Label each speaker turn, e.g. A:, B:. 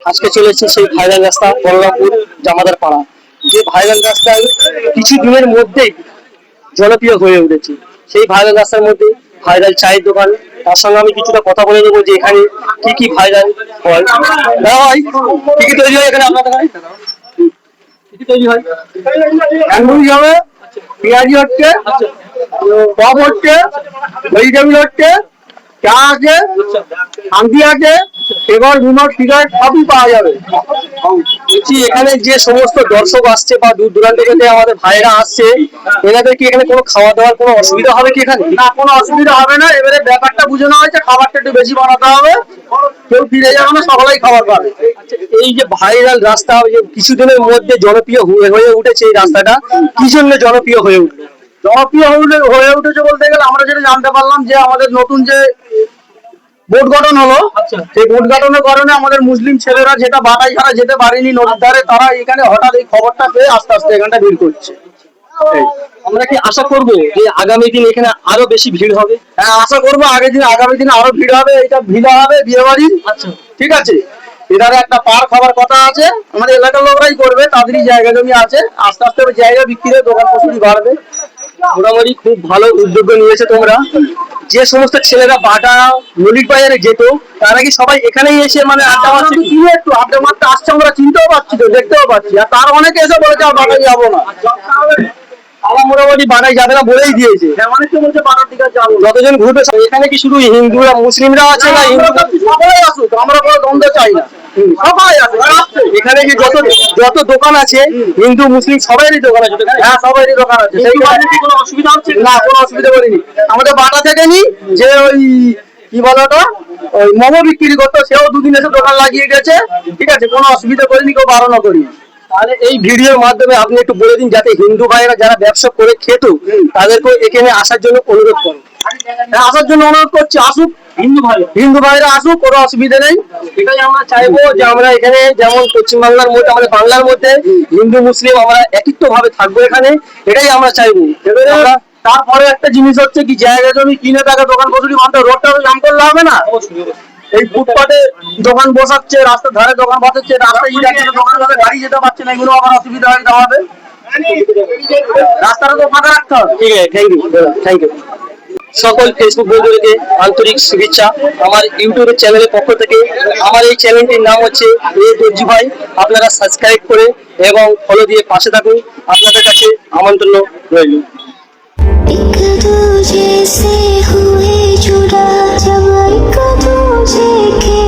A: আজকে চলেছে সেই ভাইরাল রাস্তা বলরামপুর জামাদার পাড়া, যে ভাইরাল রাস্তায় কিছু দিনের মধ্যেই জনপ্রিয় হয়ে উঠেছে। সেই ভাইরাল রাস্তার মধ্যে ভাইরাল চায়ের দোকান, তার সঙ্গে আমি কিছুটা কথা বলে নেবো যে এখানে কি কি ভাইরাল হয়। ভাই কি কি তৈরি হয় এখানে আপনাদের এখানে? কি কি তৈরি হয়?
B: তন্দুরি হবে, পেঁয়াজি হচ্ছে, চপ হচ্ছে, ভেজিটেবিল হচ্ছে, চা আছে, শান্তি আছে, এবার বিমল সিগারেট সবই পাওয়া যাবে।
A: বলছি এখানে যে সমস্ত দর্শক আসছে বা দূর দূরান্ত থেকে আমাদের ভাইরা আসছে, এনাদের কি এখানে কোনো খাওয়া দাওয়ার কোনো অসুবিধা হবে কি এখানে?
B: না, কোনো অসুবিধা হবে না। এবারে ব্যাপারটা বুঝানো হয়েছে, খাবারটা একটু বেশি বানাতে হবে, কেউ ফিরে যাবে না, সকলেই খাবার পাবে।
A: এই যে ভাইরাল রাস্তা যে কিছুদিনের মধ্যে জনপ্রিয় হয়ে উঠেছে, এই রাস্তাটা কি জন্য জনপ্রিয় হয়ে উঠলো?
B: জনপ্রিয় হয়ে উঠেছে বলতে গেলে আমরা যেটা জানতে পারলাম যে আমাদের নতুন যে বোর্ড গঠন হলো, সেই বোর্ড গঠনের কারণে আমাদের মুসলিম ছেলেরা যেটা বাটাই ছাড়া যেতে পারেনি নদীর ধারে, তারা এখানে হঠাৎ এই খবরটা পেয়ে আস্তে আস্তে এখানটা ভিড় করছে।
A: আমরা কি আশা করবো যে আগামী দিন এখানে আরো বেশি ভিড় হবে?
B: হ্যাঁ, আশা করবো আগামী দিনে আরো ভিড় হবে। এটা ভিড় হবে বিয়ে বাড়ির।
A: আচ্ছা,
B: ঠিক আছে, এধারে একটা পার্ক হওয়ার কথা আছে, আমাদের এলাকার লোকরাই করবে, তাদেরই জায়গা জমি আছে, আস্তে আস্তে জায়গা বিক্রি হয়ে দোকান প্রচুরই বাড়বে।
A: মোটামুটি খুব ভালো উদ্যোগ নিয়েছে তোমরা। যে সমস্ত ছেলেরা বাটা মল্লিক বাজারে যেত, তারা কি সবাই এখানেই এসে মানে আড্ডা মারছে?
B: কি একটু আড্ডা মারতে আসছে, আমরা চিনতেও পারছি, তো দেখতেও পাচ্ছি, আর তার অনেকে এসে বলেছে আর বাটায় যাবো না।
A: আমার মোটামুটি বাটায় যাবে না বলেই দিয়েছে।
B: হ্যাঁ, অনেকে বলছে বাটার দিকে যাবো।
A: যতজন ঘুরবে এখানে কি শুধু হিন্দুরা মুসলিমরা আছে না?
B: সবাই আসুক, আমরা কোনো দ্বন্দ্ব চাই না, সবাই আসুক।
A: এখানে যে যত যত দোকান আছে, হিন্দু মুসলিম সবাইরই দোকান আছে এখানে?
B: হ্যাঁ, সবারই দোকান আছে। সেই কারণে কি কোনো অসুবিধা হচ্ছে না? কোনো অসুবিধা করিনি। আমাদের বাটা থেকে নি যে ওই কি বলো ওটা, ওই মোমো বিক্রি করতো, সেও দুদিন এসে দোকান লাগিয়ে গেছে। ঠিক আছে, কোনো অসুবিধা করিনি, কেউ বারণও করিনি।
A: তাহলে এই ভিডিওর মাধ্যমে আপনি একটু বলে দিন, যাতে হিন্দু ভাইরা যারা ব্যবসা করে খেত তাদেরকে এখানে আসার জন্য অনুরোধ করুন।
B: হ্যাঁ, আসার জন্য অনুরোধ করছি, আসুক হিন্দু ভাইরা আসুক, কোনো অসুবিধা নেই।
A: এটাই আমরা চাইবো যে আমরা এখানে যেমন পশ্চিমবাংলার মধ্যে, আমাদের বাংলার মধ্যে হিন্দু মুসলিম আমরা একত্র ভাবে থাকবো এখানে, এটাই আমরা চাইবো।
B: এবারে
A: আমরা
B: তারপরে একটা জিনিস হচ্ছে কি, জায়গা জমি কিনে টাকা দোকান বসুরি বাঁধতে, রোডটা জাম করলে হবে না। এই ফুটপাতে দোকান বসাচ্ছে, রাস্তার ধারে দোকান বসাচ্ছে, রাস্তায় দোকান গাড়ি যেতে পারছে না, এগুলো আমার অসুবিধা হয়ে যাবে। রাস্তাটা তো ফাঁকা রাখতে হবে।
A: ঠিক আছে, থ্যাংক ইউ। সকল ফেসবুক বন্ধুদেরকে আন্তরিক শুভেচ্ছা আমার ইউটিউবের চ্যানেলের পক্ষ থেকে। আমার এই চ্যানেলটির নাম হচ্ছে এ দর্জি ভাই। আপনারা সাবস্ক্রাইব করে এবং ফলো দিয়ে পাশে থাকুন। আপনাদের কাছে আমন্ত্রণ রইল।
C: एक दूजे से हुए जुड़ा, जब एक दूजे के